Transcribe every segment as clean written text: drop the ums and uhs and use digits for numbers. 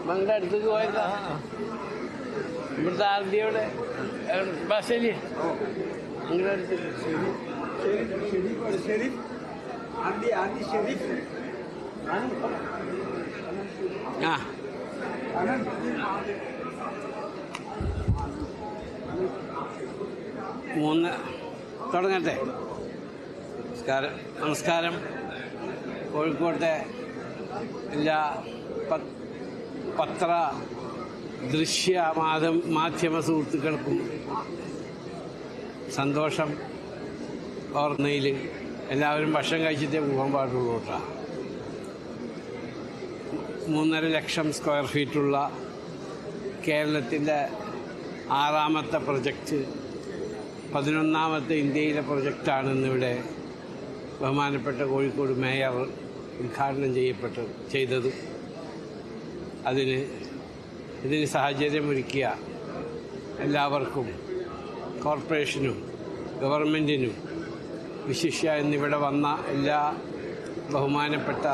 മകളുടെ അടുത്തേക്ക് പോയതാ. ഇവിടുത്തെ ആർഡിയോടെ ബസ്സില് നിങ്ങളുടെ അടുത്ത് ആ മൂന്ന് തുടങ്ങട്ടെ. നമസ്കാരം. കോഴിക്കോട്ടെ എല്ലാ പത്ര ദൃശ്യ മാധ്യമ സുഹൃത്തുക്കൾക്കും സന്തോഷം. ഓർമ്മയിൽ എല്ലാവരും ഭക്ഷണം കഴിച്ചിട്ടേ പോകാൻ പാടുള്ളൂ കേട്ടോ. 3.5 ലക്ഷം സ്ക്വയർ ഫീറ്റുള്ള കേരളത്തിൻ്റെ 6ാമത്തെ പ്രൊജക്റ്റ്, 11ാമത്തെ ഇന്ത്യയിലെ പ്രൊജക്റ്റാണ് ഇന്നിവിടെ ബഹുമാനപ്പെട്ട കോഴിക്കോട് മേയർ ഉദ്ഘാടനം ചെയ്തത്. ഇതിന് സാഹചര്യമൊരുക്കിയ എല്ലാവർക്കും, കോർപ്പറേഷനും ഗവൺമെൻറ്റിനും, വിശിഷ്യ എന്നിവിടെ വന്ന എല്ലാ ബഹുമാനപ്പെട്ട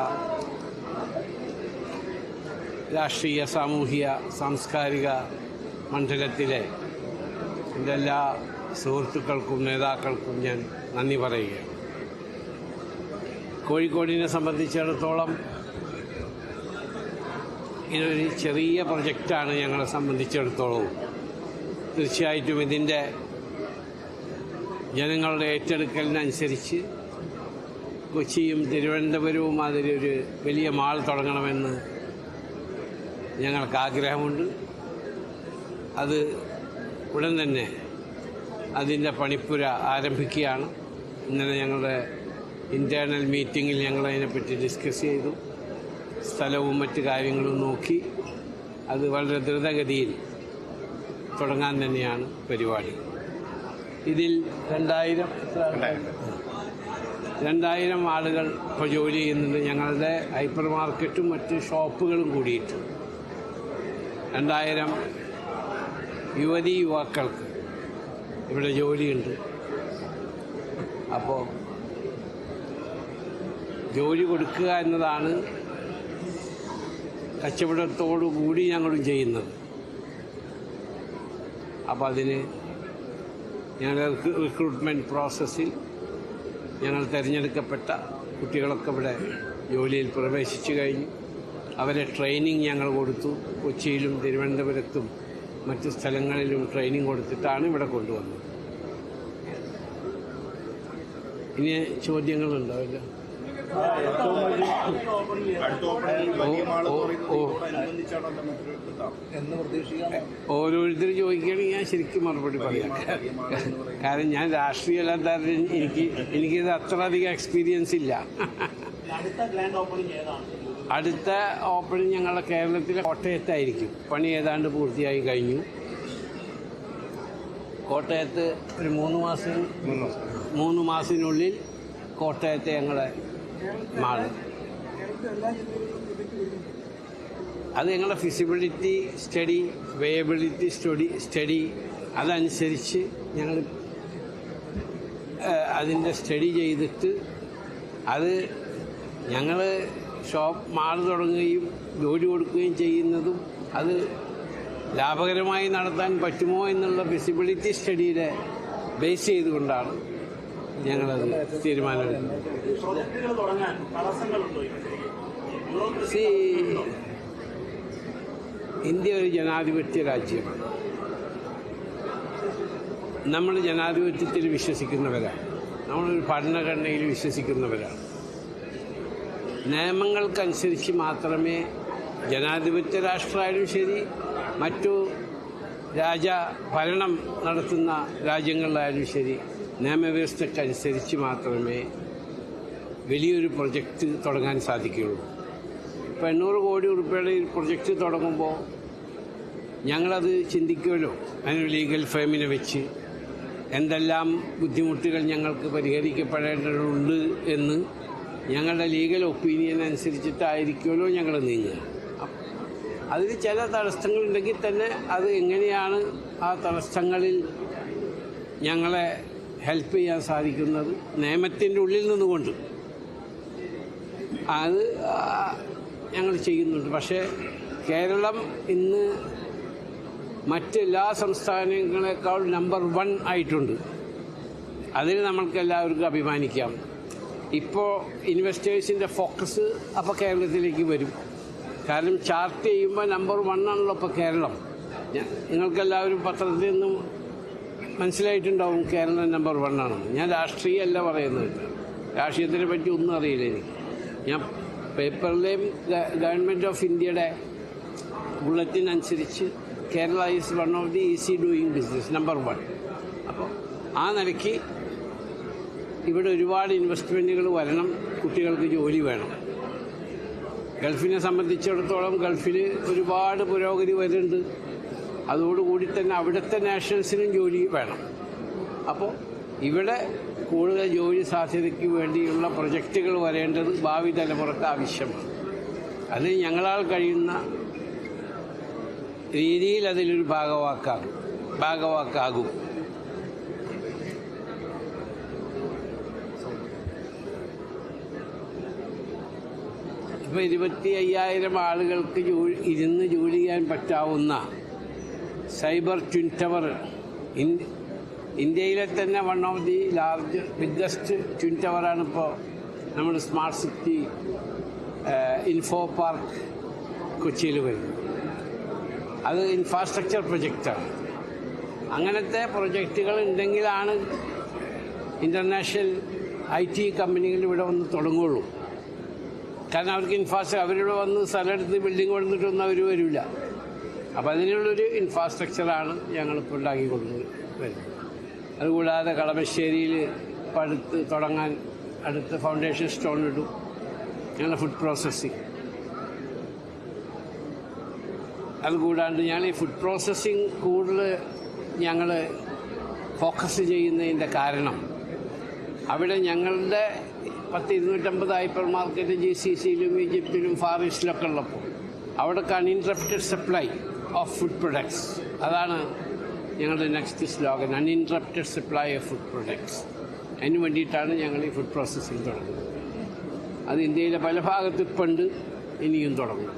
രാഷ്ട്രീയ, സാമൂഹിക, സാംസ്കാരിക മണ്ഡലത്തിലെ എൻ്റെ എല്ലാ സുഹൃത്തുക്കൾക്കും നേതാക്കൾക്കും ഞാൻ നന്ദി പറയുകയാണ്. കോഴിക്കോടിനെ സംബന്ധിച്ചിടത്തോളം ഇതൊരു ചെറിയ പ്രൊജക്റ്റാണ്. ഞങ്ങളെ സംബന്ധിച്ചിടത്തോളം തീർച്ചയായിട്ടും ഇതിൻ്റെ ജനങ്ങളുടെ ഏറ്റെടുക്കലിനനുസരിച്ച് കൊച്ചിയും തിരുവനന്തപുരവും അതിലൊരു വലിയ മാൾ തുടങ്ങണമെന്ന് ഞങ്ങൾക്ക് ആഗ്രഹമുണ്ട്. അത് ഉടൻ തന്നെ അതിൻ്റെ പണിപ്പുര ആരംഭിക്കുകയാണ്. ഇന്നലെ ഞങ്ങളുടെ ഇൻറ്റേർണൽ മീറ്റിങ്ങിൽ ഞങ്ങളതിനെപ്പറ്റി ഡിസ്കസ് ചെയ്തു. സ്ഥലവും മറ്റ് കാര്യങ്ങളും നോക്കി അത് വളരെ ദ്രുതഗതിയിൽ തുടങ്ങാൻ തന്നെയാണ് പരിപാടി. ഇതിൽ 2000 ആളുകൾ ഇപ്പോൾ ജോലി ചെയ്യുന്നുണ്ട്. ഞങ്ങളുടെ ഹൈപ്പർ മാർക്കറ്റും മറ്റ് ഷോപ്പുകളും കൂടിയിട്ട് 2000 യുവാക്കൾക്ക് ഇവിടെ ജോലിയുണ്ട്. അപ്പോൾ ജോലി കൊടുക്കുക എന്നതാണ് കച്ചവടത്തോടു കൂടി ഞങ്ങളും ചെയ്യുന്നത്. അപ്പോൾ അതിന് ഞങ്ങളുടെ റിക്രൂട്ട്മെൻറ്റ് പ്രോസസ്സിൽ ഞങ്ങൾ തിരഞ്ഞെടുക്കപ്പെട്ട കുട്ടികളൊക്കെ ഇവിടെ ജോലിയിൽ പ്രവേശിച്ചു കഴിഞ്ഞു. അവരെ ട്രെയിനിങ് ഞങ്ങൾ കൊടുത്തു. കൊച്ചിയിലും തിരുവനന്തപുരത്തും മറ്റു സ്ഥലങ്ങളിലും ട്രെയിനിങ് കൊടുത്തിട്ടാണ് ഇവിടെ കൊണ്ടുവന്നത്. ഇനി ചോദ്യങ്ങളുണ്ടാവില്ല? ഓരോരുത്തർ ചോദിക്കുകയാണെങ്കിൽ ഞാൻ ശരിക്കും മറുപടി പറയാം. കാരണം ഞാൻ രാഷ്ട്രീയല്ലാത്തവരും എനിക്കിത് അത്ര അധികം എക്സ്പീരിയൻസ് ഇല്ല. അടുത്ത ഓപ്പണിംഗ് ഞങ്ങളുടെ കേരളത്തിലെ കോട്ടയത്തായിരിക്കും. പണി ഏതാണ്ട് പൂർത്തിയായി കഴിഞ്ഞു. കോട്ടയത്ത് ഒരു 3 മാസത്തിനുള്ളിൽ കോട്ടയത്തെ ഞങ്ങളെ മാള്, അത് ഞങ്ങളുടെ ഫിസിബിലിറ്റി സ്റ്റഡി, വേയബിലിറ്റി സ്റ്റഡി അതനുസരിച്ച് ഞങ്ങൾ അതിൻ്റെ സ്റ്റഡി ചെയ്തിട്ട് അത് ഞങ്ങൾ മാൾ തുടങ്ങുകയും ജോലി കൊടുക്കുകയും ചെയ്യുന്നതും അത് ലാഭകരമായി നടത്താൻ പറ്റുമോ എന്നുള്ള ഫിസിബിലിറ്റി സ്റ്റഡിയുടെ ബേസ് ചെയ്തുകൊണ്ടാണ് ഞങ്ങളത് തീരുമാനമെടുക്കുന്നത്. ഇന്ത്യ ഒരു ജനാധിപത്യ രാജ്യമാണ്. നമ്മൾ ജനാധിപത്യത്തിൽ വിശ്വസിക്കുന്നവരാണ്. നമ്മളൊരു ഭരണഘടനയിൽ വിശ്വസിക്കുന്നവരാണ്. നിയമങ്ങൾക്കനുസരിച്ച് മാത്രമേ ജനാധിപത്യ രാഷ്ട്രമായാലും ശരി, മറ്റു ഭരണം നടത്തുന്ന രാജ്യങ്ങളിലായാലും ശരി, നിയമവ്യവസ്ഥക്കനുസരിച്ച് മാത്രമേ വലിയൊരു പ്രൊജക്റ്റ് തുടങ്ങാൻ സാധിക്കുകയുള്ളൂ. ഇപ്പോൾ 800 കോടി രൂപയുടെ ഈ പ്രൊജക്റ്റ് തുടങ്ങുമ്പോൾ ഞങ്ങളത് ചിന്തിക്കുമല്ലോ. അതിനൊരു ലീഗൽ ഫേമിനെ വെച്ച് എന്തെല്ലാം ബുദ്ധിമുട്ടുകൾ ഞങ്ങൾക്ക് പരിഹരിക്കപ്പെടേണ്ടതുണ്ട് എന്ന് ഞങ്ങളുടെ ലീഗൽ ഒപ്പീനിയൻ അനുസരിച്ചിട്ടായിരിക്കുമല്ലോ ഞങ്ങൾ നീങ്ങുക. അതിൽ ചില തടസ്സങ്ങളുണ്ടെങ്കിൽ തന്നെ അത് എങ്ങനെയാണ് ആ തടസ്സങ്ങളിൽ ഞങ്ങളെ ഹെൽപ്പ് ചെയ്യാൻ സാധിക്കുന്നത് നിയമത്തിൻ്റെ ഉള്ളിൽ നിന്നുകൊണ്ട്. അത് ഞങ്ങൾ ചെയ്യുന്നുണ്ട്. പക്ഷേ കേരളം ഇന്ന് മറ്റെല്ലാ സംസ്ഥാനങ്ങളെക്കാൾ നമ്പർ 1 ആയിട്ടുണ്ട്. അതിൽ നമ്മൾക്ക് എല്ലാവർക്കും അഭിമാനിക്കാം. ഇപ്പോൾ ഇൻവെസ്റ്റേഴ്സിൻ്റെ ഫോക്കസ് അപ്പോൾ കേരളത്തിലേക്ക് വരും. കാരണം ചാർട്ട് ചെയ്യുമ്പോൾ നമ്പർ 1 ആണല്ലോ ഇപ്പോൾ കേരളം. നിങ്ങൾക്കെല്ലാവരും പത്രത്തിൽ നിന്നും മനസ്സിലായിട്ടുണ്ടാവും കേരളം നമ്പർ 1 ആണെന്ന്. ഞാൻ രാഷ്ട്രീയമല്ല പറയുന്നത്, രാഷ്ട്രീയത്തിനെ പറ്റി ഒന്നും അറിയില്ല എനിക്ക്. ഞാൻ പേപ്പറിലെയും ഗവൺമെൻറ് ഓഫ് ഇന്ത്യയുടെ ബുള്ളറ്റിൻ അനുസരിച്ച് Kerala is one of the easy doing business number 1. അപ്പോൾ ആ നിലയ്ക്ക് ഇവിടെ ഒരുപാട് ഇൻവെസ്റ്റ്മെൻറ്റുകൾ വരണം, കുട്ടികൾക്ക് ജോലി വേണം. ഗൾഫിനെ സംബന്ധിച്ചിടത്തോളം ഗൾഫിൽ ഒരുപാട് പുരോഗതി വരുന്നുണ്ട്. അതോടുകൂടി തന്നെ അവിടുത്തെ നാഷണൽസിനും ജോലി വേണം. അപ്പോൾ ഇവിടെ കൂടുതൽ ജോലി സാധ്യതയ്ക്ക് വേണ്ടിയുള്ള പ്രൊജക്റ്റുകൾ വരേണ്ടത് ഭാവി തലമുറക്ക് ആവശ്യമാണ്. അത് ഞങ്ങളാൽ കഴിയുന്ന രീതിയിൽ അതിലൊരു ഭാഗവാക്കാകും. ഇപ്പോൾ 25,000 ആളുകൾക്ക് ഇരുന്ന് ജോലി ചെയ്യാൻ പറ്റാവുന്ന സൈബർ ട്വിൻ ടവർ ഇന്ത്യയിലെ തന്നെ one of the biggest twin ടവറാണ് ഇപ്പോൾ നമ്മൾ സ്മാർട്ട് സിറ്റി ഇൻഫോ പാർക്ക് കൊച്ചിയിൽ വരുന്നത്. അത് ഇൻഫ്രാസ്ട്രക്ചർ പ്രൊജക്റ്റാണ്. അങ്ങനത്തെ പ്രൊജക്റ്റുകൾ ഉണ്ടെങ്കിലാണ് ഇൻ്റർനാഷണൽ IT കമ്പനികൾ ഇവിടെ വന്ന് തുടങ്ങുള്ളൂ. കാരണം അവർക്ക് അവരിവിടെ വന്ന് സ്ഥലമെടുത്ത് ബിൽഡിംഗ് കൊടുത്തിട്ടൊന്നും അവർ വരില്ല. അപ്പോൾ അതിനുള്ളൊരു ഇൻഫ്രാസ്ട്രക്ചറാണ് ഞങ്ങളിപ്പോൾ ഉണ്ടാക്കിക്കൊണ്ട് വരുന്നത്. അതുകൂടാതെ കളമശ്ശേരിയിൽ ഇപ്പോൾ അടുത്ത് തുടങ്ങാൻ അടുത്ത് ഫൗണ്ടേഷൻ സ്റ്റോൺ ഇടും. ഞങ്ങൾ ഫുഡ് പ്രോസസ്സിങ്. അതുകൂടാണ്ട് ഞങ്ങൾ ഈ ഫുഡ് പ്രോസസ്സിങ് കൂടുതൽ ഞങ്ങൾ ഫോക്കസ് ചെയ്യുന്നതിൻ്റെ കാരണം അവിടെ ഞങ്ങളുടെ 250 ഹൈപ്പർ മാർക്കറ്റ് GCCയിലും ഈജിപ്തിലും ഫാർ ഈസ്റ്റിലൊക്കെ ഉള്ളപ്പോൾ അവിടെയൊക്കെ uninterrupted supply of food products. അതാണ് ഞങ്ങളുടെ next slogan, uninterrupted supply of food products. അതിന് വേണ്ടിയിട്ടാണ് ഞങ്ങൾ ഈ ഫുഡ് പ്രോസസ്സിങ് തുടങ്ങുന്നത്. അത് ഇന്ത്യയിലെ പല ഭാഗത്തും ഇപ്പം ഉണ്ട്, ഇനിയും തുടങ്ങും.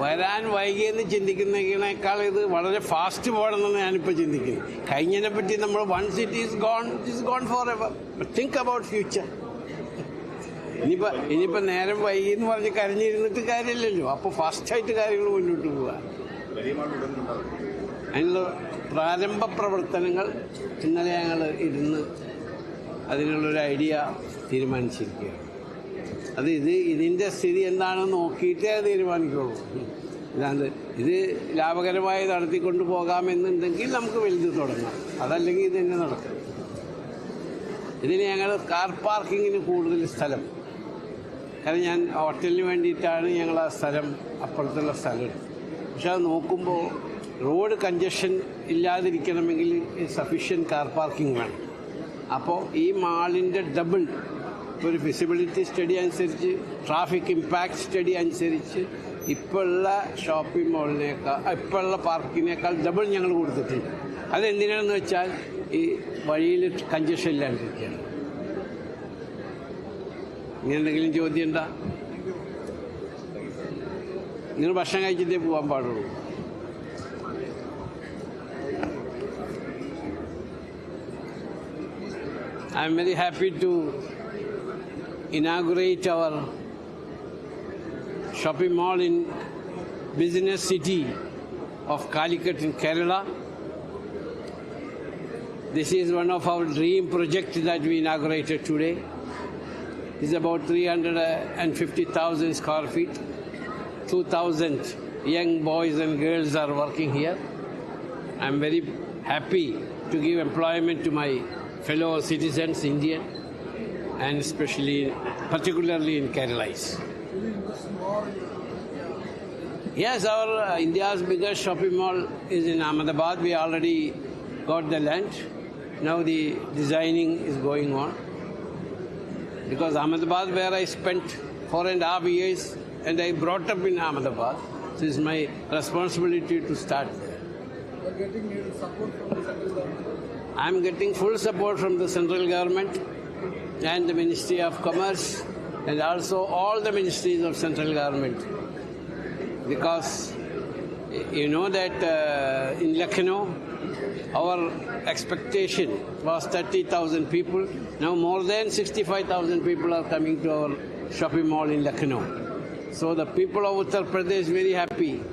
വരാൻ വൈകിയെന്ന് ചിന്തിക്കുന്നതിനേക്കാൾ ഇത് വളരെ ഫാസ്റ്റ് പോകണമെന്നാണ് ഞാനിപ്പോൾ ചിന്തിക്കുന്നത്. കഴിഞ്ഞതിനെ പറ്റി നമ്മൾ once it is gone forever. Think about future. ഇനിയിപ്പോൾ നേരം വൈകി എന്ന് പറഞ്ഞ് കരഞ്ഞിരുന്നിട്ട് കാര്യമില്ലല്ലോ. അപ്പോൾ ഫാസ്റ്റായിട്ട് കാര്യങ്ങൾ മുന്നോട്ട് പോവുക. അതിനുള്ള പ്രാരംഭ പ്രവർത്തനങ്ങൾ ഇന്നലെ ഞങ്ങൾ ഇരുന്ന് അതിനുള്ളൊരു ഐഡിയ തീരുമാനിച്ചിരിക്കുകയാണ്. അത് ഇതിൻ്റെ സ്ഥിതി എന്താണെന്ന് നോക്കിയിട്ടേ അത് തീരുമാനിക്കുള്ളൂ. ഇതാണ്ട് ഇത് ലാഭകരമായി നടത്തിക്കൊണ്ട് പോകാമെന്നുണ്ടെങ്കിൽ നമുക്ക് വലുത് തുടങ്ങാം. അതല്ലെങ്കിൽ ഇത് തന്നെ നടക്കും. ഇതിന് ഞങ്ങൾ കാർ പാർക്കിങ്ങിന് കൂടുതൽ സ്ഥലം, കാരണം ഞാൻ ഹോട്ടലിന് വേണ്ടിയിട്ടാണ് ഞങ്ങൾ ആ സ്ഥലം അപ്പുറത്തുള്ള സ്ഥലം എടുത്തത്. പക്ഷെ അത് നോക്കുമ്പോൾ റോഡ് കൺജഷൻ ഇല്ലാതിരിക്കണമെങ്കിൽ സഫീഷ്യൻറ്റ് കാർ പാർക്കിംഗ് വേണം. അപ്പോൾ ഈ മാളിൻ്റെ ഡബിൾ ഒരു ഫിസിബിലിറ്റി സ്റ്റഡി അനുസരിച്ച്, ട്രാഫിക് ഇമ്പാക്റ്റ് സ്റ്റഡി അനുസരിച്ച് ഇപ്പോഴുള്ള ഷോപ്പിംഗ് മാളിനേക്കാൾ ഇപ്പോഴുള്ള പാർക്കിനേക്കാൾ ഡബിൾ ഞങ്ങൾ കൊടുത്തിട്ടുണ്ട്. അതെന്തിനാണെന്ന് വെച്ചാൽ ഈ വഴിയിൽ കൺജഷൻ ഇല്ലാണ്ടിരിക്കുകയാണ്. ഇങ്ങനെ എന്തെങ്കിലും ചോദ്യം ഉണ്ടോ? നിങ്ങൾ ഭക്ഷണം കഴിച്ചിട്ടേ പോകാൻ പാടുള്ളൂ. I am very happy to inaugurate our shopping mall in business city of Calicut in Kerala. This is one of our dream projects that we inaugurated today. It's about 350,000 square feet. 2,000 young boys and girls are working here. I'm very happy to give employment to my fellow citizens, Indian, and particularly in Kerala. Yes, our India's biggest shopping mall is in Ahmedabad. We already got the land. Now the designing is going on. Because Ahmedabad, where I spent 4.5 years, and I brought up in Ahmedabad, so it's my responsibility to start there. You're getting support from the central government? I'm getting full support from the central government and the Ministry of Commerce and also all the ministries of central government. Because you know that in Lucknow, our expectation was 30,000 people. Now more than 65,000 people are coming to our shopping mall in Lucknow. So the people of Uttar Pradesh very happy,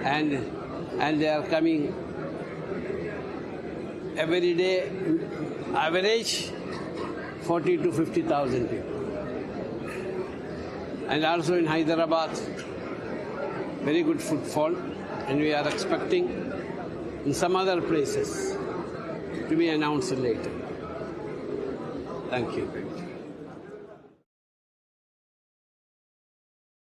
and they are coming every day, average 40 to 50,000 people. And also in Hyderabad, very good footfall, and we are expecting in some other places to be announced later. Thank you.